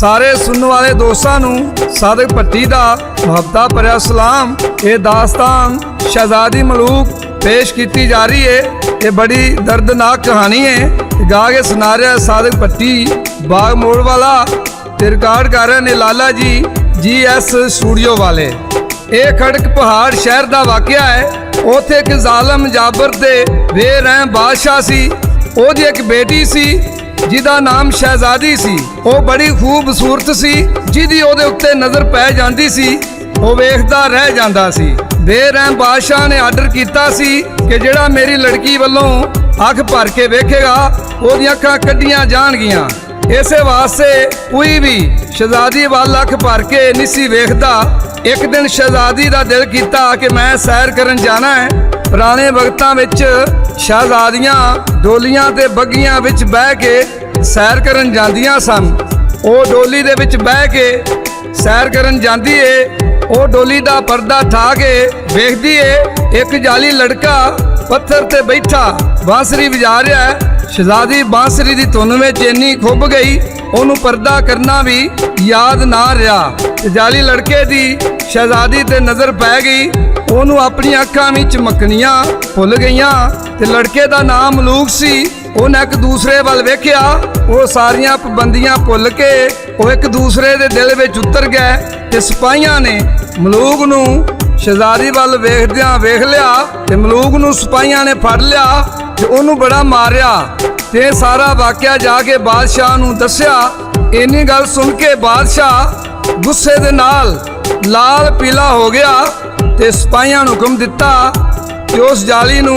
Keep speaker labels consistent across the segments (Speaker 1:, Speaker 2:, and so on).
Speaker 1: सारे सुनने वाले दोस्तों नूं सादिक भट्टी दा मुहब्बता भरिया सलाम। ये दास्तान शहजादी मलूक पेश की जा रही है। ये बड़ी दर्दनाक कहानी है। गा के सुना रहा सादिक भट्टी बाग मोड़ वाला ते रिकॉर्ड कर रहे ने लाला जी GS स्टूडियो वाले। ये खड़क पहाड़ शहर का वाकया है। उथे एक जालम जाबर ते बेरहम बादशाह सी। ओदी एक बेटी सी जिदा नाम शहजादी सी। वो बड़ी खूबसूरत सी, जिदी ओदे उत्ते नज़र पै जांदी सी। वो वेखदा रह जांदा सी। बेरहम बादशाह ने आर्डर किया सी कि जिहड़ा मेरी लड़की वालों अख भर के वेखेगा ओदियां अखां कड्डियां जाणगियां। इसे वास्ते कोई भी शहजादी वाल अख भर के नहीं सी वेखदा। एक दिन शहजादी का दिल किया कि मैं सैर करन जाना है। पुराने वक्तां विच शहजादियां डोलियां ते बग्गियां विच बह के सैर करन जांदियां सन। वो डोली दे विच बह के सैर करन जांदी है। वो डोली दा पर्दा ठा के वेखदी है एक जाली लड़का पत्थर ते बैठा बांसरी बजा रहा है। शहजादी बांसरी दी धुन में इन्नी खुब गई ओनू पर्दा करना भी याद ना रहा। जाली लड़के दी शहजादी ते नज़र पै गई। ओनू अपनी अखां विच मकनियां भुल गईयां ते लड़के दा नाम मलूक सी। उन्हें एक दूसरे वाल वेख्या। वो सारियां पाबंदियां भुल के वो एक दूसरे दे दिल विच उतर गए। ते सिपाहियां ने मलूक नू शहजादी वाल वेखदियां वेख लिया ते मलूक नू सिपाहियां ने फड़ लिया ते ओनू बड़ा मारिया। ते सारा वाकया जाके बादशाह नू दस्या। इन्नी गल सुन के बादशाह गुस्से दे नाल लाल पीला हो गया ते सिपाहियां नू हुक्म दिता कि उस जाली नू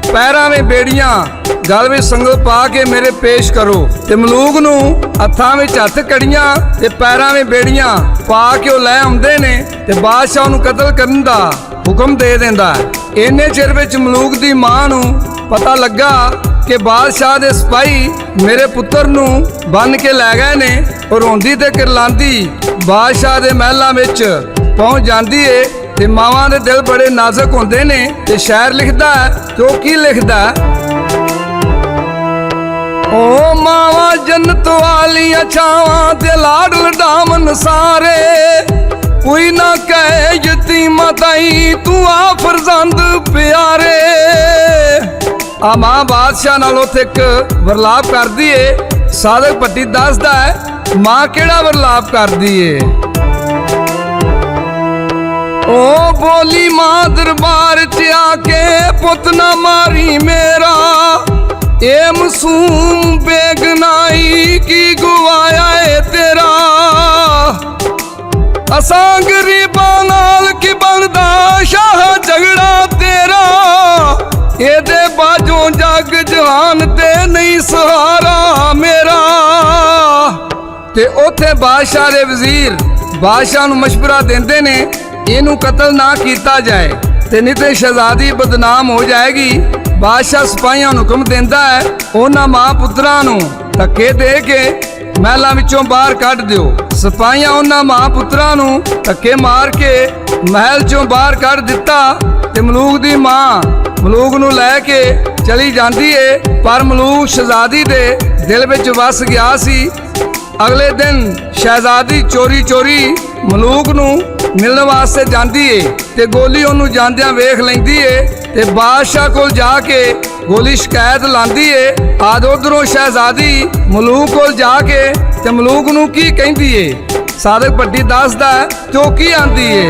Speaker 1: पैरां में बेड़ियां गल में संगल पा के मेरे पेश करो। ते मलूक नू हत्थां विच हत्थ कड़ियां ते पैरां में बेड़ियां पा के वो लै आउंदे ने ते बादशाह नू कतल करन दा हुक्म दे देंदा है। इन्ने चिर विच मलूक दी मां नू पता लगा कि बादशाह दे सिपाही मेरे पुत्र नू बन के लै गए ने। और रोंदी ते करलांदी बादशाह दे महलां विच पहुंच जांदी है। ते मावां दे दिल बड़े नाजुक होंदे ने। ते शायर लिखदा है तो की लिखदा है, ओ मावा जन्नत वालियां छावां ते लाड लडावन सारे। कोई ना कहे यतीमा ताई तू आ फरजंद प्यारे। आ मां बादशाह नाल उत्थे एक वरलाप करदी है। सादिक भट्टी दसदा है मां केड़ा वरलाप करदी है। ओ बोली मां दरबार च आके पुत ना मारी मेरा। ए मासूम बेगनाई की गुआया है तेरा। असां गरीबां नाल की बनदा शाह झगड़ा तेरा। एदे बाजों जग जहान ते नहीं सहारा मेरा। ते उथे बादशाह दे वजीर बादशाह नू मशवरा देंदे ने इनू कतल ना किया जाए ते नहीं ते शहजादी बदनाम हो जाएगी। बादशाह सिपाहियां नू हुक्म देंदा है उन्हां मां पुत्रां नू धक्के दे के महलां विचों बाहर कढ दिओ। सिपाहियां उन्हां मां पुत्रां नू धक्के मार के महल चों बाहर कढ दिता। ते मलूक दी मां मलूक नू लै के चली जाती है। पर मलूक शहजादी दे दिल विच वस गया सी। अगले दिन शहजादी चोरी चोरी मलूक नू मिलने वास्ते जाती है। ते गोली ओनू जांदियां वेख लैंदी है। ते बादशाह कोल जाके गोली शिकायत लांदी है। आद उधरों शहजादी मलूक कोल जाके ते मलूक नू की कहंदी है। सादिक भट्टी दसदा है तो की आंदी है,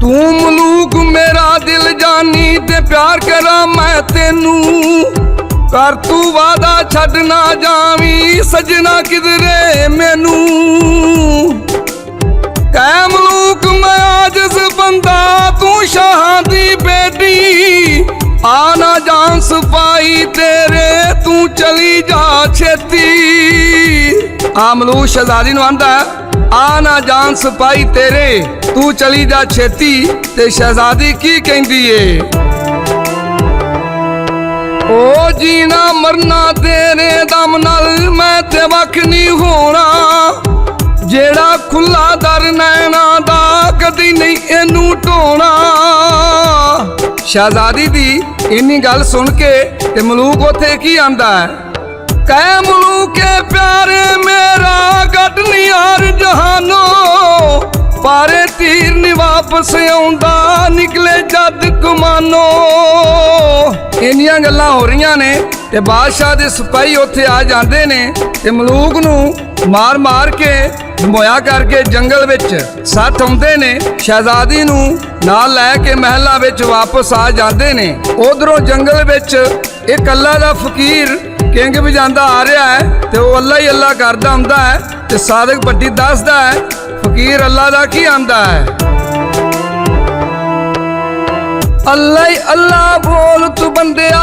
Speaker 1: तू मलूक मेरा दिल जानी ते प्यार करा मैं तेनू। कर तू वादा छड़ ना जावी सजना किधरे मैनू। कै मलूक मैं आजिज़ बंदा तू शाह दी बेटी। आना जान सिपाही तेरे तू चली जा छेती। आ मलूक शहजादी नू आंदा आना जान सिपाही तेरे तू चली जा छेती। ते शहजादी की कहंदी है, ओ जीना मरना तेरे दम नाल मैं ते वख नहीं होना। जेड़ा खुला दर नैना दा कदी नहीं इनू ढोना। शहजादी दी इन्नी गल सुन के ते मलूक उथे की आंदा है, कै मुलूके प्यारे मेरा गट निहार जहानो, पारे तीर नी वापस आउंदा निकले जद कमानो। इन्नियां गल्लां हो रहीआं ने ते बादशाह दे सिपाही उत्थे आ जांदे ने ते मलूक नूं मार मार के धमोया करके जंगल विच सੱਟ आउंदे ने। शहजादी नूं नाल लै के महलां विच वापस आ जांदे ने। उधरों जंगल विच एक अल्लाह दा फकीर किंग वजांदा आ रहा है ते वो अल्लाह ही अल्लाह करदा हुंदा है ते सादिक भट्टी दसदा है फकीर अल्लाह दा की आंदा है। अल्लाह ही अल्लाह बोल तू बंदिया,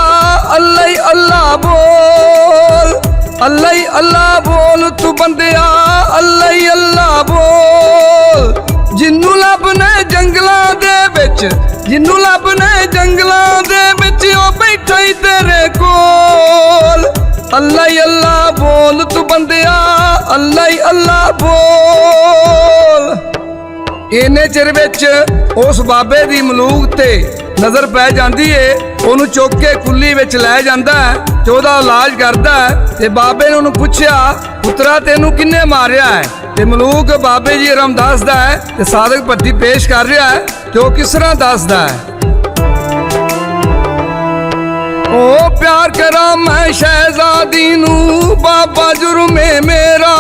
Speaker 1: अल्लाह ही अल्लाह बोल, अल्लाह ही अल्लाह बोल तू बंदिया, अल्लाह ही अल्लाह बोल। जिन्नू लभने जंगलां दे विच, जिन्नू लभने जंगलां दे विच ओ बैठा ही तेरे कोल। अल्लाह ही अल्लाह बोल तू बंदिया, अल्लाह ही अल्लाह बोल। इन्ने चिर विच उस बाबे दी मलूक ते नज़र पै जांदी है, ओनू चुक के कुल्ली विच लै जांदा है ते ओहदा इलाज करदा है। ते बाबे ने ओनू पुछया पुत्रा तेनू किन्ने मारिया है? ते मलूक बाबे जी रम दसदा है ते सादिक भट्टी पेश कर रहा है ते वो किस तरह दसदा है। ओ प्यार करा मैं शहजादी नू बाबा जुर्मे मेरा,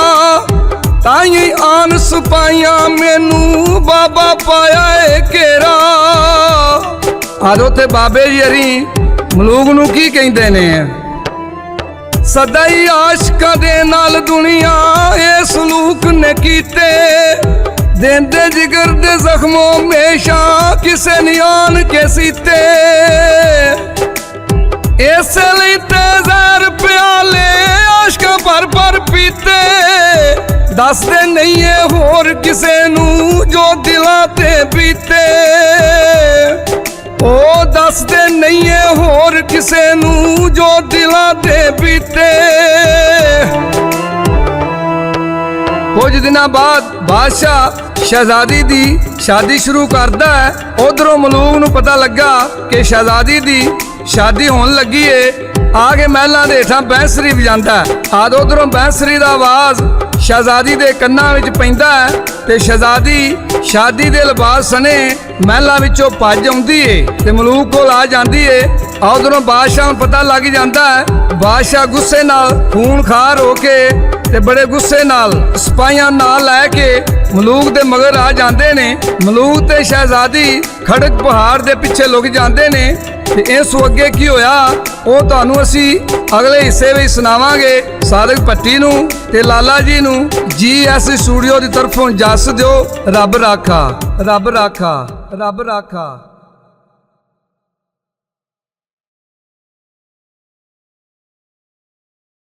Speaker 1: ताई आन सिपाहियां मैनू बाबा पाया है घेरा। आदो ते बाबे जी हरी मलूक नू की कहंदे ने, सदा ही आशिकां दे नाल दुनिया ए सलूक ने कीते, देंदे जिगर दे जख्मों हमेशा किसे नी आन के सीते। इस लई ते ज़हर प्याले आशिकां भर भर पीते, दसदे नहीं है होर किसे नू जो दिलां ते बीते। ओ दसदे नहीं है होर किसे नू जो दिलां ते बीते। कुछ दिनों बाद बादशाह शहजादी दी शादी शुरू करदा है। उधरों मलूक नू पता लगा कि शहजादी दी शादी होने लगी है। आके महलों के हेठां बैंसरी वजांदा है। आद उधरों बैंसरी का आवाज़ शहजादी के कन्नां विच पैंदा है ते शहजादी शादी के लिबास सने महलों विचों भज आउंदी है ते मलूक कोल आ जांदी है। उधरों बादशाह नूं पता लग जाता है। बादशाह गुस्से नाल खून खार होके ते बड़े गुस्से नाल सिपाहियां नाल लैके मलूक दे मगर आ जाते ने। मलूक ते शहजादी खड़क पहाड़ दे पिछे लुक जाते ने। ते इस अगे की होया वो तुहानू असी अगले हिस्से में सुनावांगे। सादिक भट्टी नू ते लाला जी नू GS स्टूडियो की तरफों जस दिओ। रब राखा, रब राखा, रब राखा।